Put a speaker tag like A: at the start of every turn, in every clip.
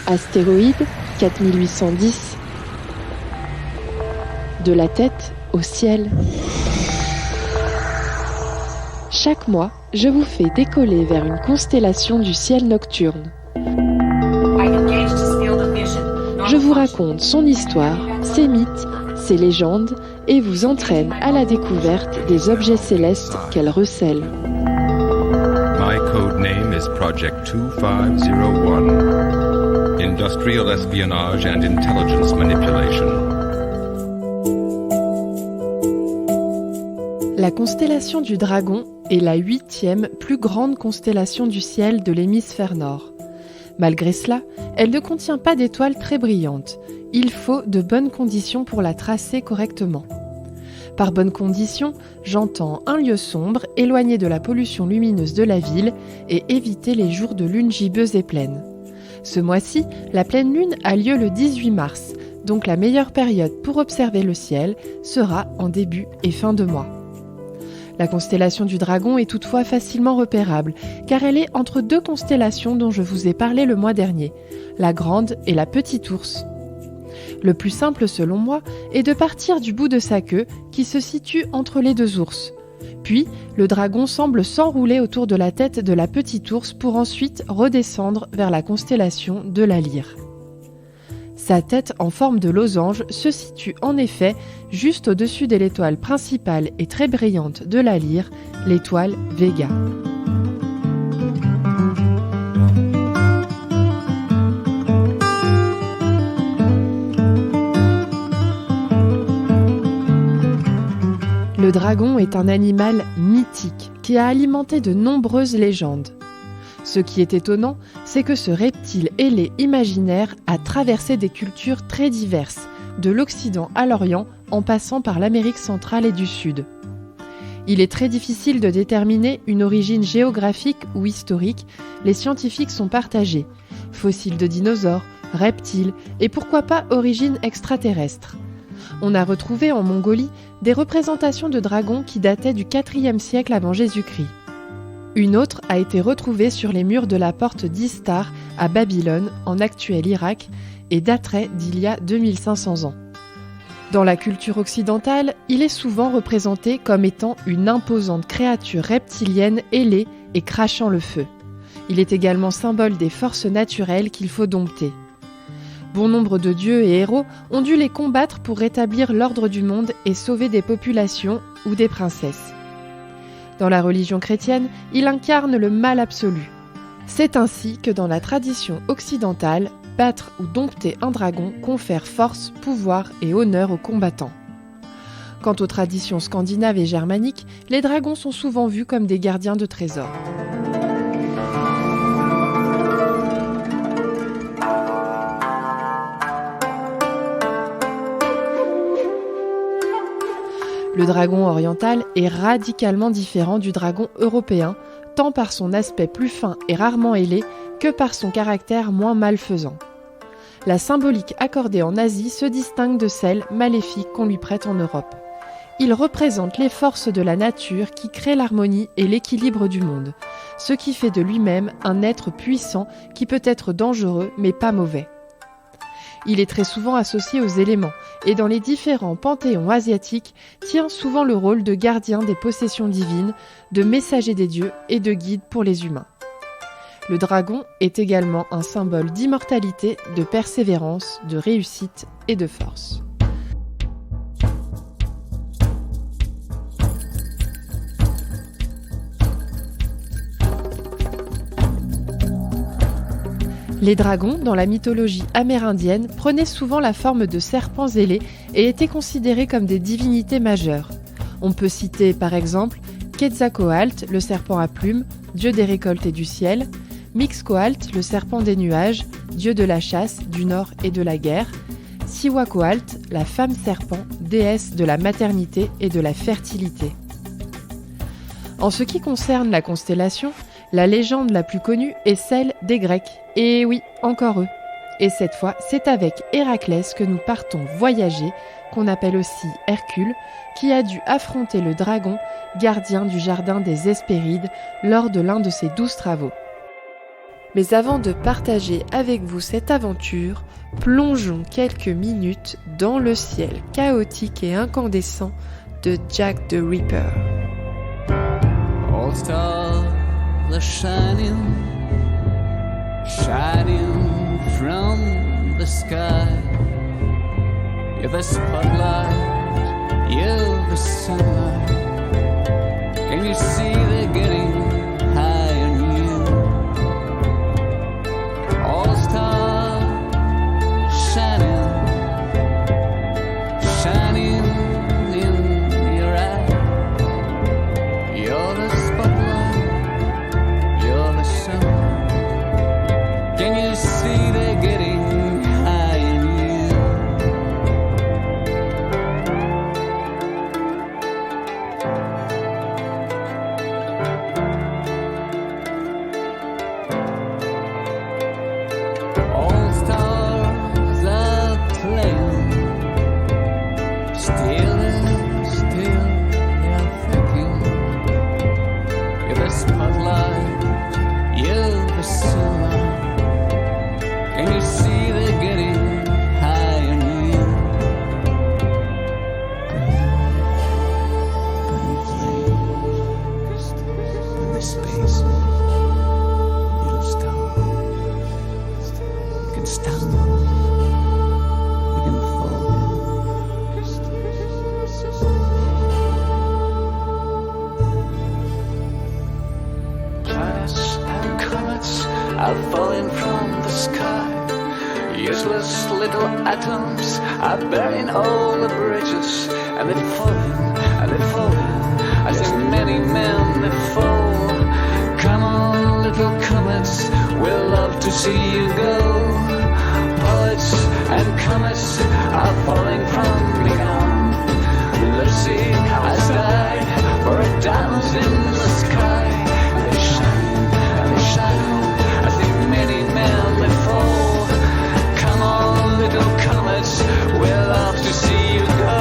A: Astéroïde 4810. De la tête au ciel. Chaque mois, je vous fais décoller vers une constellation du ciel nocturne. Je vous raconte son histoire, ses mythes, ses légendes et vous entraîne à la découverte des objets célestes qu'elle recèle.
B: My code name is Project 2501. Industrial espionage and intelligence manipulation.
A: La constellation du Dragon est la 8e plus grande constellation du ciel de l'hémisphère nord. Malgré cela, elle ne contient pas d'étoiles très brillantes. Il faut de bonnes conditions pour la tracer correctement. Par bonnes conditions, j'entends un lieu sombre, éloigné de la pollution lumineuse de la ville et éviter les jours de lune gibbeuse et pleine. Ce mois-ci, la pleine lune a lieu le 18 mars, donc la meilleure période pour observer le ciel sera en début et fin de mois. La constellation du Dragon est toutefois facilement repérable, car elle est entre deux constellations dont je vous ai parlé le mois dernier, la Grande et la Petite Ourse. Le plus simple selon moi est de partir du bout de sa queue qui se situe entre les deux ours. Puis, le dragon semble s'enrouler autour de la tête de la Petite Ourse pour ensuite redescendre vers la constellation de la Lyre. Sa tête en forme de losange se situe en effet juste au-dessus de l'étoile principale et très brillante de la Lyre, l'étoile Vega. Le dragon est un animal mythique qui a alimenté de nombreuses légendes. Ce qui est étonnant, c'est que ce reptile ailé imaginaire a traversé des cultures très diverses, de l'Occident à l'Orient, en passant par l'Amérique centrale et du Sud. Il est très difficile de déterminer une origine géographique ou historique, les scientifiques sont partagés. Fossiles de dinosaures, reptiles et pourquoi pas origine extraterrestre. On a retrouvé en Mongolie des représentations de dragons qui dataient du IVe siècle avant Jésus-Christ. Une autre a été retrouvée sur les murs de la porte d'Istar à Babylone, en actuel Irak, et daterait d'il y a 2500 ans. Dans la culture occidentale, il est souvent représenté comme étant une imposante créature reptilienne ailée et crachant le feu. Il est également symbole des forces naturelles qu'il faut dompter. Bon nombre de dieux et héros ont dû les combattre pour rétablir l'ordre du monde et sauver des populations ou des princesses. Dans la religion chrétienne, il incarne le mal absolu. C'est ainsi que dans la tradition occidentale, battre ou dompter un dragon confère force, pouvoir et honneur aux combattants. Quant aux traditions scandinaves et germaniques, les dragons sont souvent vus comme des gardiens de trésors. Le dragon oriental est radicalement différent du dragon européen, tant par son aspect plus fin et rarement ailé que par son caractère moins malfaisant. La symbolique accordée en Asie se distingue de celle maléfique qu'on lui prête en Europe. Il représente les forces de la nature qui créent l'harmonie et l'équilibre du monde, ce qui fait de lui-même un être puissant qui peut être dangereux mais pas mauvais. Il est très souvent associé aux éléments et dans les différents panthéons asiatiques tient souvent le rôle de gardien des possessions divines, de messager des dieux et de guide pour les humains. Le dragon est également un symbole d'immortalité, de persévérance, de réussite et de force. Les dragons, dans la mythologie amérindienne, prenaient souvent la forme de serpents ailés et étaient considérés comme des divinités majeures. On peut citer par exemple Quetzalcoatl, le serpent à plumes, dieu des récoltes et du ciel, Mixcoatl, le serpent des nuages, dieu de la chasse, du nord et de la guerre, Cihuacoatl, la femme serpent, déesse de la maternité et de la fertilité. En ce qui concerne la constellation, la légende la plus connue est celle des Grecs. Et oui, encore eux. Et cette fois, c'est avec Héraclès que nous partons voyager, qu'on appelle aussi Hercule, qui a dû affronter le dragon, gardien du jardin des Hespérides, lors de l'un de ses 12 travaux. Mais avant de partager avec vous cette aventure, plongeons quelques minutes dans le ciel chaotique et incandescent de Jack the Ripper.
C: All stars are shining, shining from the sky. You're the spotlight, you're the sunlight. Can you see they're getting high on you? All stars shining, shining in your eyes. You're the spotlight, you're the sun. Can you see they're getting high on you? All stars are playing, still they're thinking. You're the spotlight, you're the sunlight. Can you see they're getting high on you? In the space, little star. You can stumble, you can fall. Planets and comets are falling from the sky. Useless little atoms are burning all the bridges, and they're falling, and they're falling. I see many men that fall. Come on, little comets, we'll love to see you go. Poets and comets are falling from beyond. Lucy has died for a diamonds in the sky. And they shine, and they shine. I see many men that fall. Come on, little comets, we'll love to see you go.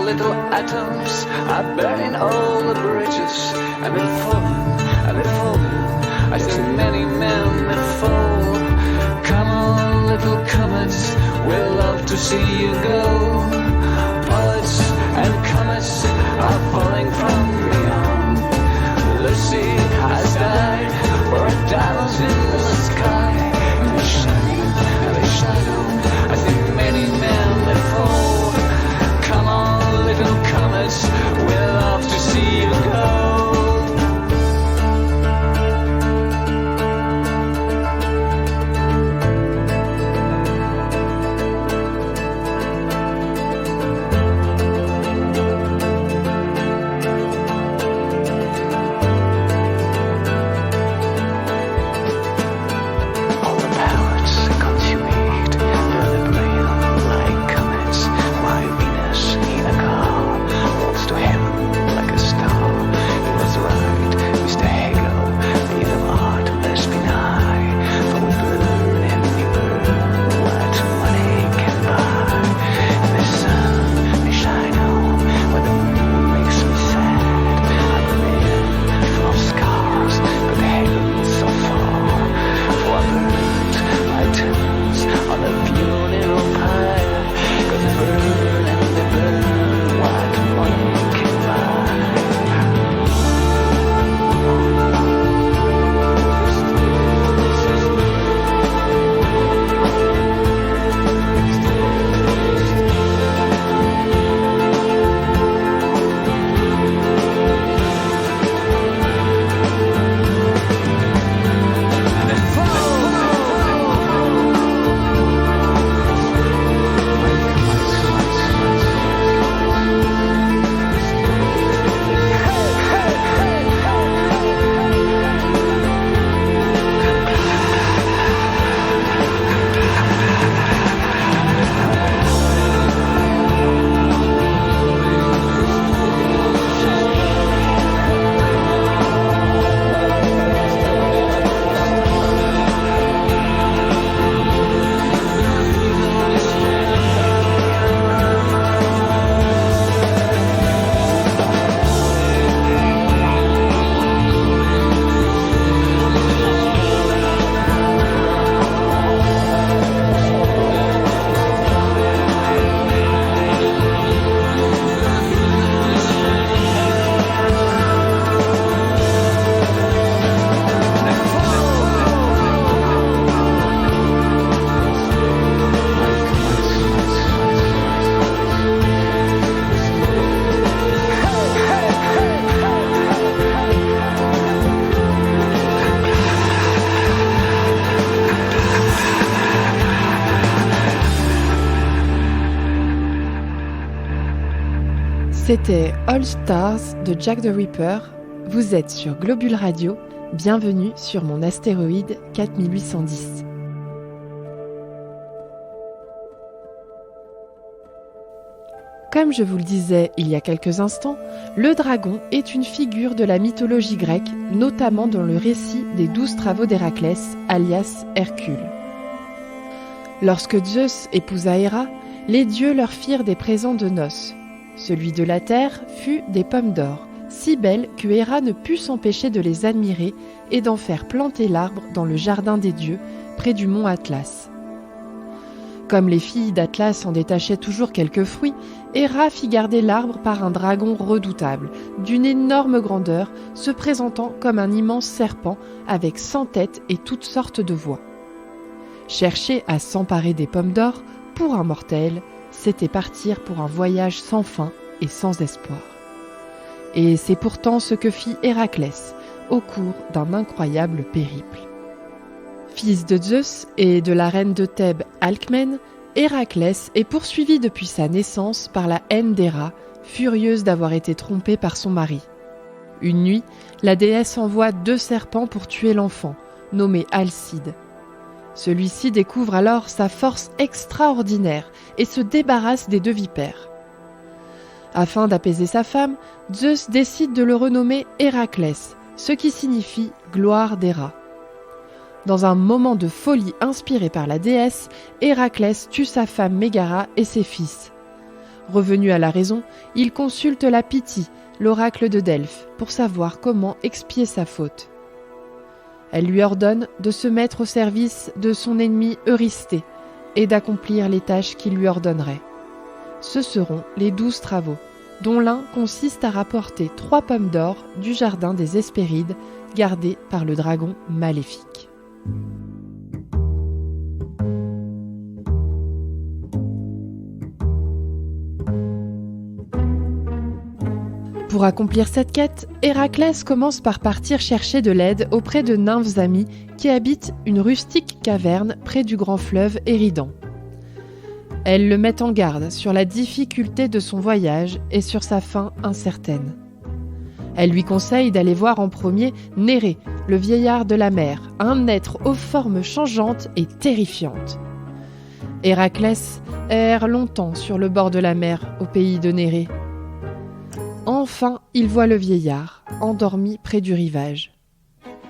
C: Little atoms are burning all the bridges, and they're falling, and they're falling. I see many men that fall. Come on, little comets, we'll love to see you go. Poets and comets are falling from beyond. Lucy has died for a diamonds in the sky. And they shine, and they shine. I see many men that fall. Come on, little comets, we'll love to see you go.
A: C'était All Stars de Jack the Ripper. Vous êtes sur Globule Radio. Bienvenue sur mon astéroïde 4810. Comme je vous le disais il y a quelques instants, le dragon est une figure de la mythologie grecque, notamment dans le récit des 12 travaux d'Héraclès, alias Hercule. Lorsque Zeus épousa Héra, les dieux leur firent des présents de noces. Celui de la terre fut des pommes d'or, si belles que Héra ne put s'empêcher de les admirer et d'en faire planter l'arbre dans le jardin des dieux, près du mont Atlas. Comme les filles d'Atlas en détachaient toujours quelques fruits, Héra fit garder l'arbre par un dragon redoutable, d'une énorme grandeur, se présentant comme un immense serpent avec 100 têtes et toutes sortes de voix. Chercher à s'emparer des pommes d'or, pour un mortel, c'était partir pour un voyage sans fin et sans espoir. Et c'est pourtant ce que fit Héraclès au cours d'un incroyable périple. Fils de Zeus et de la reine de Thèbes Alcmène, Héraclès est poursuivi depuis sa naissance par la haine d'Héra, furieuse d'avoir été trompée par son mari. Une nuit, la déesse envoie 2 serpents pour tuer l'enfant, nommé Alcide. Celui-ci découvre alors sa force extraordinaire et se débarrasse des 2 vipères. Afin d'apaiser sa femme, Zeus décide de le renommer Héraclès, ce qui signifie « gloire d'Héra ». Dans un moment de folie inspiré par la déesse, Héraclès tue sa femme Mégara et ses fils. Revenu à la raison, il consulte la Pythie, l'oracle de Delphes, pour savoir comment expier sa faute. Elle lui ordonne de se mettre au service de son ennemi Eurysthée et d'accomplir les tâches qu'il lui ordonnerait. Ce seront les 12 travaux, dont l'un consiste à rapporter 3 pommes d'or du jardin des Hespérides, gardées par le dragon maléfique. Pour accomplir cette quête, Héraclès commence par partir chercher de l'aide auprès de nymphes amies qui habitent une rustique caverne près du grand fleuve Éridan. Elles le mettent en garde sur la difficulté de son voyage et sur sa fin incertaine. Elles lui conseillent d'aller voir en premier Nérée, le vieillard de la mer, un être aux formes changeantes et terrifiantes. Héraclès erre longtemps sur le bord de la mer, au pays de Nérée. Enfin, il voit le vieillard, endormi près du rivage.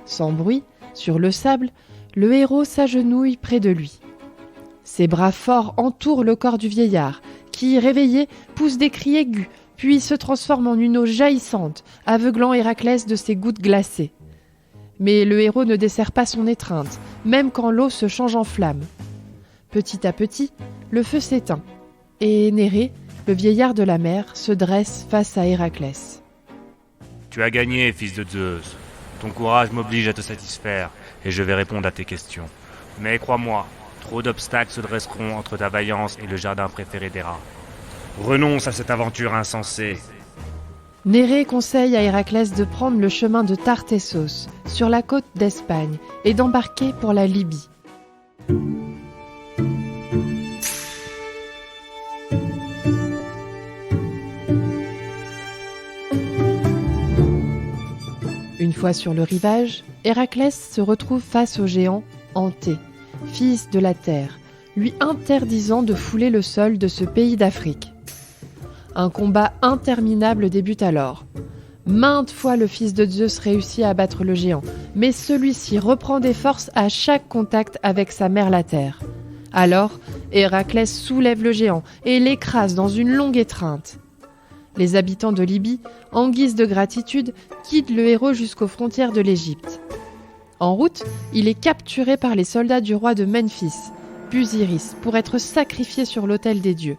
A: Sans bruit, sur le sable, le héros s'agenouille près de lui. Ses bras forts entourent le corps du vieillard, qui, réveillé, pousse des cris aigus, puis se transforme en une eau jaillissante, aveuglant Héraclès de ses gouttes glacées. Mais le héros ne desserre pas son étreinte, même quand l'eau se change en flamme. Petit à petit, le feu s'éteint, et Nérée, le vieillard de la mer, se dresse face à Héraclès.
D: Tu as gagné, fils de Zeus. Ton courage m'oblige à te satisfaire, et je vais répondre à tes questions. Mais crois-moi, trop d'obstacles se dresseront entre ta vaillance et le jardin préféré d'Héra. Renonce à cette aventure insensée.
A: Nérée conseille à Héraclès de prendre le chemin de Tartessos, sur la côte d'Espagne, et d'embarquer pour la Libye. Une fois sur le rivage, Héraclès se retrouve face au géant Anté, fils de la terre, lui interdisant de fouler le sol de ce pays d'Afrique. Un combat interminable débute alors. Maintes fois le fils de Zeus réussit à abattre le géant, mais celui-ci reprend des forces à chaque contact avec sa mère la terre. Alors, Héraclès soulève le géant et l'écrase dans une longue étreinte. Les habitants de Libye, en guise de gratitude, quittent le héros jusqu'aux frontières de l'Égypte. En route, il est capturé par les soldats du roi de Memphis, Busiris, pour être sacrifié sur l'autel des dieux.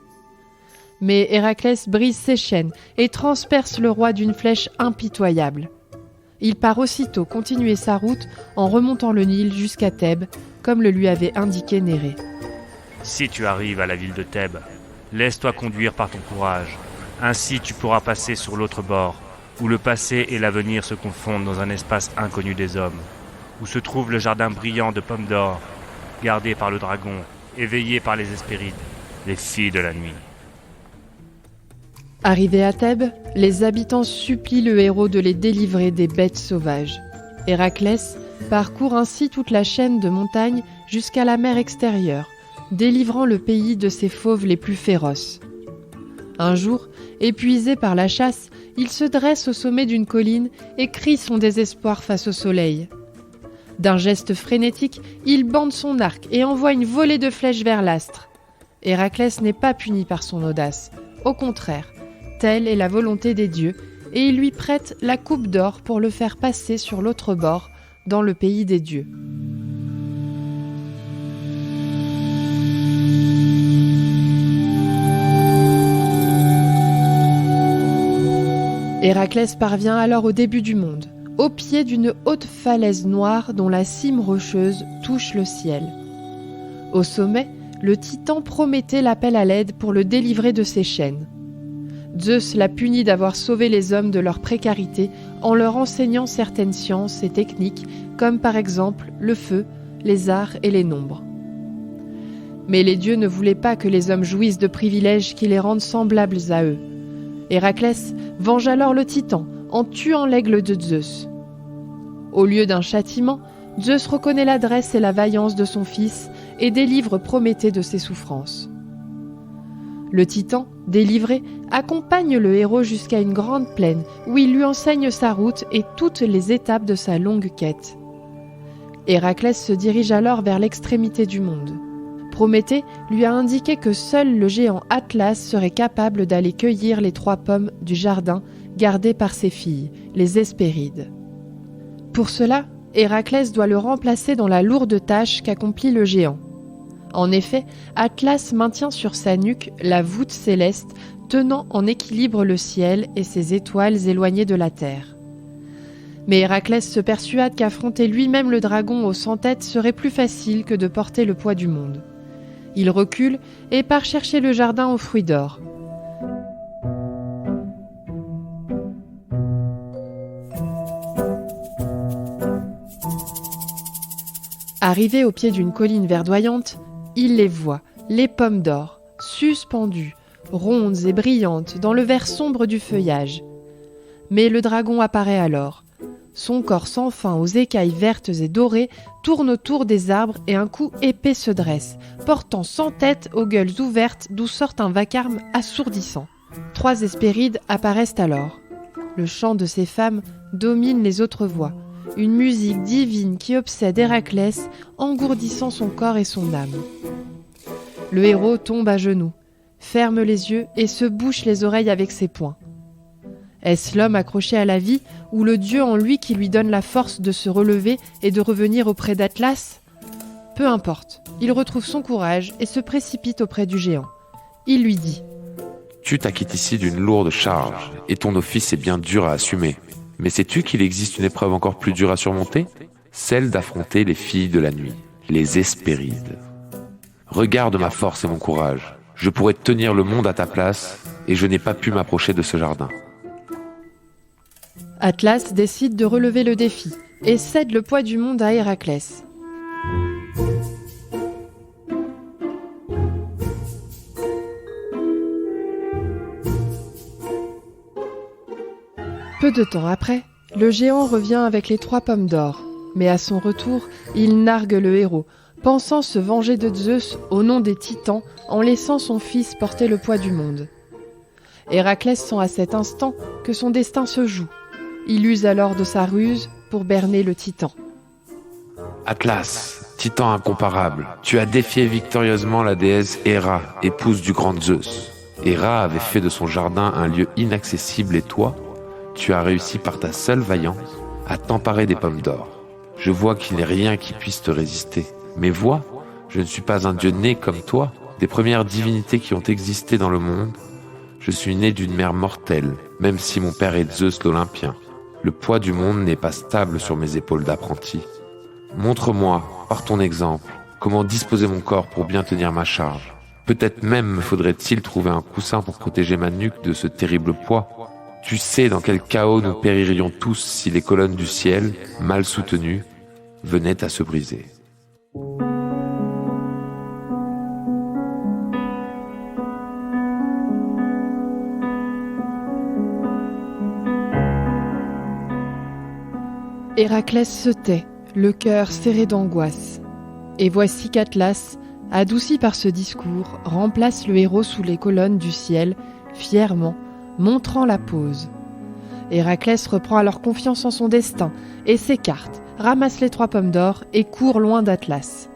A: Mais Héraclès brise ses chaînes et transperce le roi d'une flèche impitoyable. Il part aussitôt continuer sa route en remontant le Nil jusqu'à Thèbes, comme le lui avait indiqué Nérée.
D: Si tu arrives à la ville de Thèbes, laisse-toi conduire par ton courage. Ainsi tu pourras passer sur l'autre bord, où le passé et l'avenir se confondent dans un espace inconnu des hommes, où se trouve le jardin brillant de pommes d'or, gardé par le dragon, éveillé par les Hespérides, les filles de la nuit.
A: Arrivés à Thèbes, les habitants supplient le héros de les délivrer des bêtes sauvages. Héraclès parcourt ainsi toute la chaîne de montagnes jusqu'à la mer extérieure, délivrant le pays de ses fauves les plus féroces. Un jour, épuisé par la chasse, il se dresse au sommet d'une colline et crie son désespoir face au soleil. D'un geste frénétique, il bande son arc et envoie une volée de flèches vers l'astre. Héraclès n'est pas puni par son audace. Au contraire, telle est la volonté des dieux, et il lui prête la coupe d'or pour le faire passer sur l'autre bord, dans le pays des dieux. Héraclès parvient alors au début du monde, au pied d'une haute falaise noire dont la cime rocheuse touche le ciel. Au sommet, le titan Prométhée l'appelle à l'aide pour le délivrer de ses chaînes. Zeus l'a puni d'avoir sauvé les hommes de leur précarité en leur enseignant certaines sciences et techniques, comme par exemple le feu, les arts et les nombres. Mais les dieux ne voulaient pas que les hommes jouissent de privilèges qui les rendent semblables à eux. Héraclès venge alors le titan en tuant l'aigle de Zeus. Au lieu d'un châtiment, Zeus reconnaît l'adresse et la vaillance de son fils et délivre Prométhée de ses souffrances. Le titan, délivré, accompagne le héros jusqu'à une grande plaine où il lui enseigne sa route et toutes les étapes de sa longue quête. Héraclès se dirige alors vers l'extrémité du monde. Prométhée lui a indiqué que seul le géant Atlas serait capable d'aller cueillir les 3 pommes du jardin gardées par ses filles, les Hespérides. Pour cela, Héraclès doit le remplacer dans la lourde tâche qu'accomplit le géant. En effet, Atlas maintient sur sa nuque la voûte céleste tenant en équilibre le ciel et ses étoiles éloignées de la terre. Mais Héraclès se persuade qu'affronter lui-même le dragon aux 100 têtes serait plus facile que de porter le poids du monde. Il recule et part chercher le jardin aux fruits d'or. Arrivé au pied d'une colline verdoyante, il les voit, les pommes d'or, suspendues, rondes et brillantes dans le vert sombre du feuillage. Mais le dragon apparaît alors. Son corps sans fin aux écailles vertes et dorées tourne autour des arbres et un cou épais se dresse, portant 100 têtes aux gueules ouvertes d'où sort un vacarme assourdissant. 3 Hespérides apparaissent alors. Le chant de ces femmes domine les autres voix, une musique divine qui obsède Héraclès, engourdissant son corps et son âme. Le héros tombe à genoux, ferme les yeux et se bouche les oreilles avec ses poings. Est-ce l'homme accroché à la vie ou le dieu en lui qui lui donne la force de se relever et de revenir auprès d'Atlas ? Peu importe, il retrouve son courage et se précipite auprès du géant. Il lui dit :
E: « Tu t'acquittes ici d'une lourde charge, et ton office est bien dur à assumer. Mais sais-tu qu'il existe une épreuve encore plus dure à surmonter ? Celle d'affronter les filles de la nuit, les Hespérides. Regarde ma force et mon courage. Je pourrais tenir le monde à ta place, et je n'ai pas pu m'approcher de ce jardin. »
A: Atlas décide de relever le défi et cède le poids du monde à Héraclès. Peu de temps après, le géant revient avec les 3 pommes d'or, mais à son retour, il nargue le héros, pensant se venger de Zeus au nom des titans en laissant son fils porter le poids du monde. Héraclès sent à cet instant que son destin se joue. Il use alors de sa ruse pour berner le titan.
E: « Atlas, titan incomparable, tu as défié victorieusement la déesse Héra, épouse du grand Zeus. Héra avait fait de son jardin un lieu inaccessible et toi, tu as réussi par ta seule vaillance à t'emparer des pommes d'or. Je vois qu'il n'est rien qui puisse te résister. Mais vois, je ne suis pas un dieu né comme toi, des premières divinités qui ont existé dans le monde. Je suis né d'une mère mortelle, même si mon père est Zeus l'Olympien. Le poids du monde n'est pas stable sur mes épaules d'apprenti. Montre-moi, par ton exemple, comment disposer mon corps pour bien tenir ma charge. Peut-être même me faudrait-il trouver un coussin pour protéger ma nuque de ce terrible poids. Tu sais dans quel chaos nous péririons tous si les colonnes du ciel, mal soutenues, venaient à se briser.
A: Héraclès se tait, le cœur serré d'angoisse. Et voici qu'Atlas, adouci par ce discours, remplace le héros sous les colonnes du ciel, fièrement, montrant la pose. Héraclès reprend alors confiance en son destin et s'écarte, ramasse les 3 pommes d'or et court loin d'Atlas.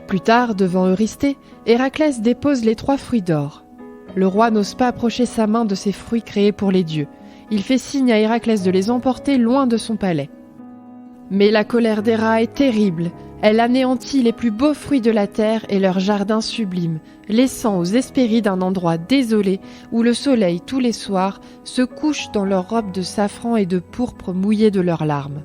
A: Plus tard, devant Eurysthée, Héraclès dépose les 3 fruits d'or. Le roi n'ose pas approcher sa main de ces fruits créés pour les dieux. Il fait signe à Héraclès de les emporter loin de son palais. Mais la colère d'Héra est terrible. Elle anéantit les plus beaux fruits de la terre et leurs jardins sublimes, laissant aux Hespérides un endroit désolé où le soleil, tous les soirs, se couche dans leurs robes de safran et de pourpre mouillées de leurs larmes.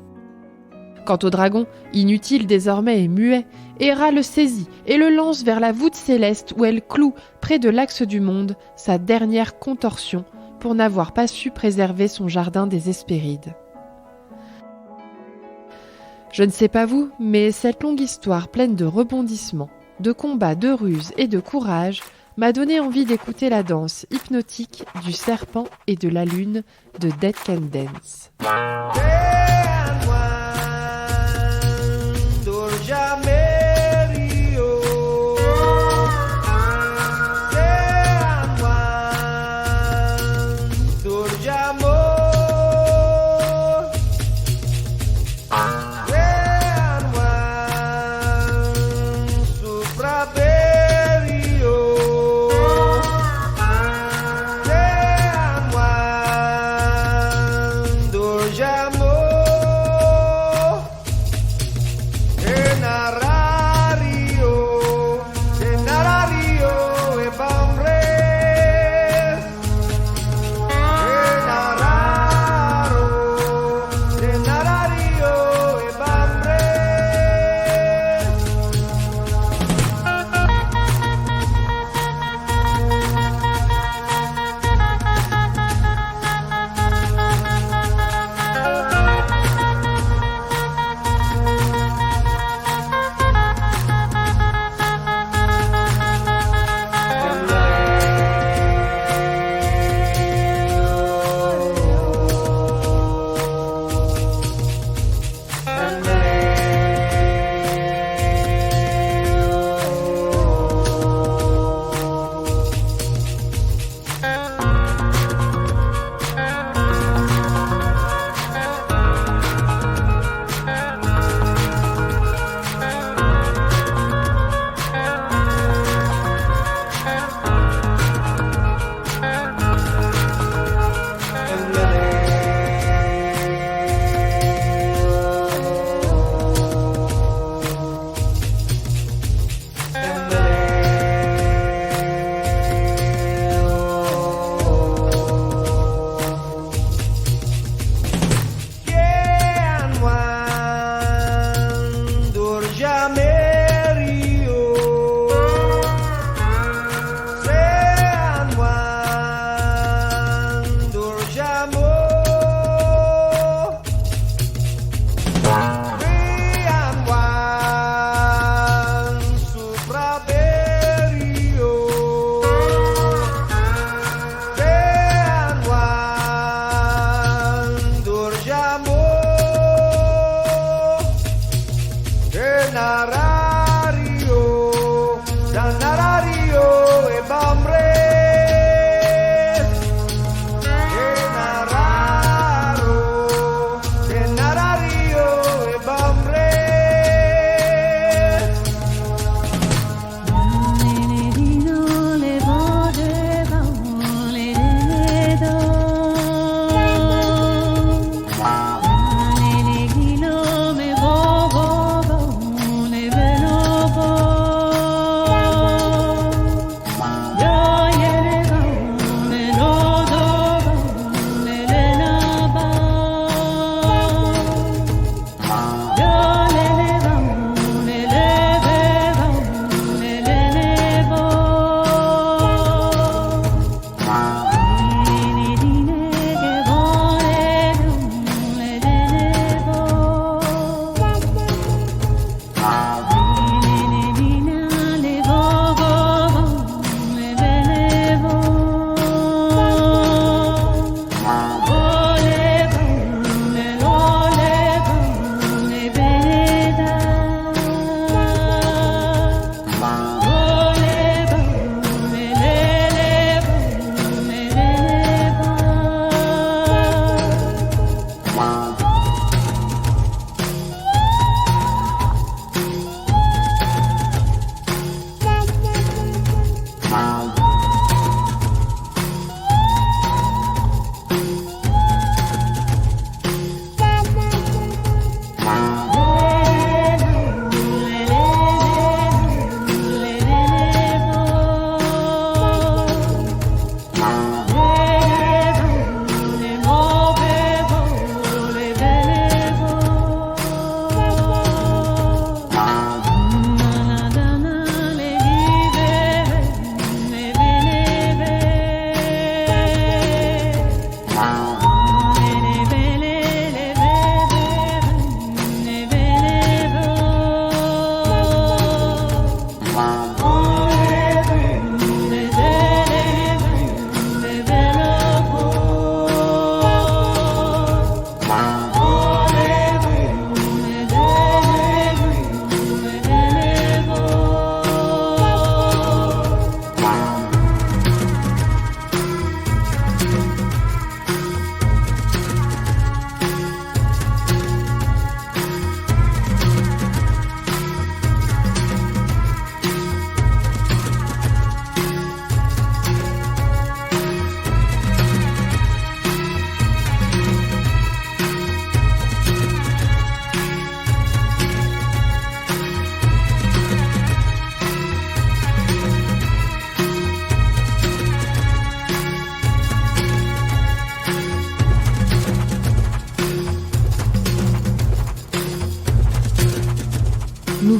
A: Quant au dragon, inutile désormais et muet, Héra le saisit et le lance vers la voûte céleste où elle cloue, près de l'axe du monde, sa dernière contorsion pour n'avoir pas su préserver son jardin des Hespérides. Je ne sais pas vous, mais cette longue histoire pleine de rebondissements, de combats, de ruses et de courage m'a donné envie d'écouter la danse hypnotique du serpent et de la lune de Dead Can Dance.
F: Amor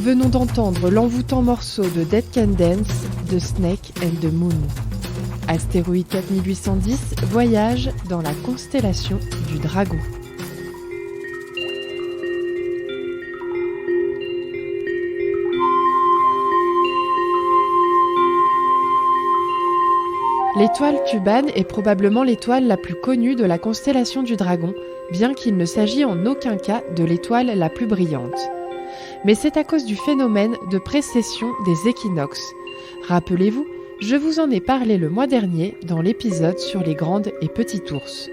A: venons d'entendre l'envoûtant morceau de Dead Can Dance de Snake and the Moon. Astéroïde 4810 voyage dans la constellation du Dragon. L'étoile Tuban est probablement l'étoile la plus connue de la constellation du Dragon, bien qu'il ne s'agit en aucun cas de l'étoile la plus brillante. Mais c'est à cause du phénomène de précession des équinoxes. Rappelez-vous, je vous en ai parlé le mois dernier dans l'épisode sur les grandes et petites ours.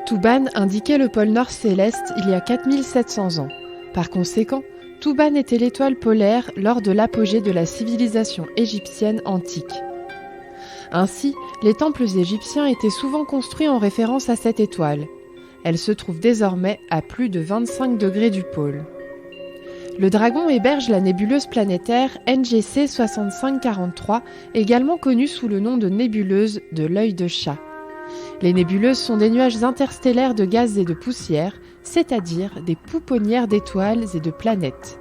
A: Tuban indiquait le pôle nord céleste il y a 4700 ans. Par conséquent, Tuban était l'étoile polaire lors de l'apogée de la civilisation égyptienne antique. Ainsi, les temples égyptiens étaient souvent construits en référence à cette étoile. Elle se trouve désormais à plus de 25 degrés du pôle. Le Dragon héberge la nébuleuse planétaire NGC 6543, également connue sous le nom de nébuleuse de l'œil de chat. Les nébuleuses sont des nuages interstellaires de gaz et de poussière, c'est-à-dire des pouponnières d'étoiles et de planètes.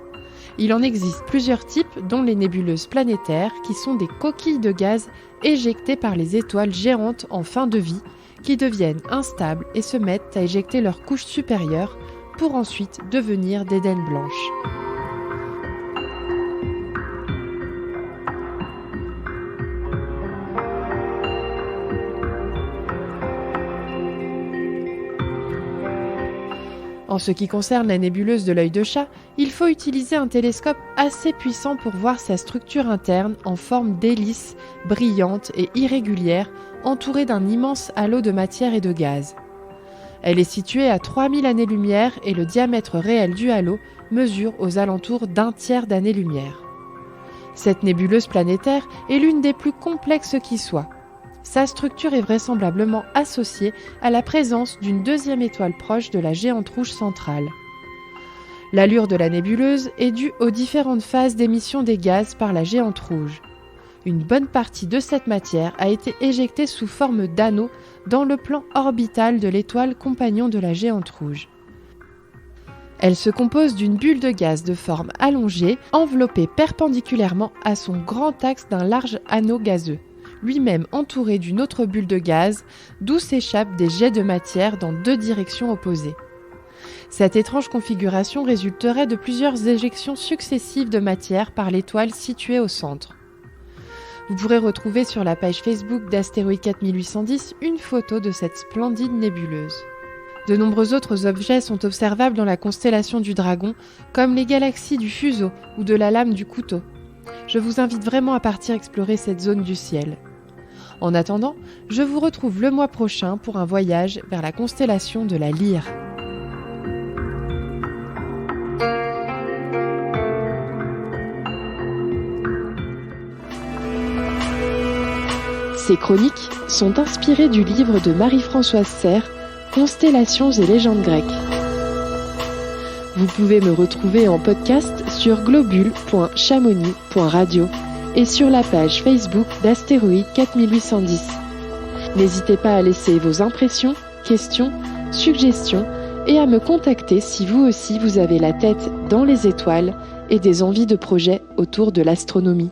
A: Il en existe plusieurs types, dont les nébuleuses planétaires, qui sont des coquilles de gaz éjectées par les étoiles géantes en fin de vie, qui deviennent instables et se mettent à éjecter leur couche supérieure pour ensuite devenir des naines blanches. En ce qui concerne la nébuleuse de l'œil de chat, il faut utiliser un télescope assez puissant pour voir sa structure interne en forme d'hélice, brillante et irrégulière, entourée d'un immense halo de matière et de gaz. Elle est située à 3000 années-lumière et le diamètre réel du halo mesure aux alentours d'1 tiers d'année-lumière. Cette nébuleuse planétaire est l'une des plus complexes qui soit. Sa structure est vraisemblablement associée à la présence d'une deuxième étoile proche de la géante rouge centrale. L'allure de la nébuleuse est due aux différentes phases d'émission des gaz par la géante rouge. Une bonne partie de cette matière a été éjectée sous forme d'anneaux dans le plan orbital de l'étoile compagnon de la géante rouge. Elle se compose d'une bulle de gaz de forme allongée, enveloppée perpendiculairement à son grand axe d'un large anneau gazeux, lui-même entouré d'une autre bulle de gaz, d'où s'échappent des jets de matière dans 2 directions opposées. Cette étrange configuration résulterait de plusieurs éjections successives de matière par l'étoile située au centre. Vous pourrez retrouver sur la page Facebook d'Astéroïde 4810 une photo de cette splendide nébuleuse. De nombreux autres objets sont observables dans la constellation du Dragon, comme les galaxies du fuseau ou de la lame du couteau. Je vous invite vraiment à partir explorer cette zone du ciel. En attendant, je vous retrouve le mois prochain pour un voyage vers la constellation de la Lyre. Ces chroniques sont inspirées du livre de Marie-Françoise Serre, Constellations et légendes grecques. Vous pouvez me retrouver en podcast sur globule.chamonix.radio et sur la page Facebook d'Astéroïde 4810. N'hésitez pas à laisser vos impressions, questions, suggestions et à me contacter si vous aussi vous avez la tête dans les étoiles et des envies de projets autour de l'astronomie.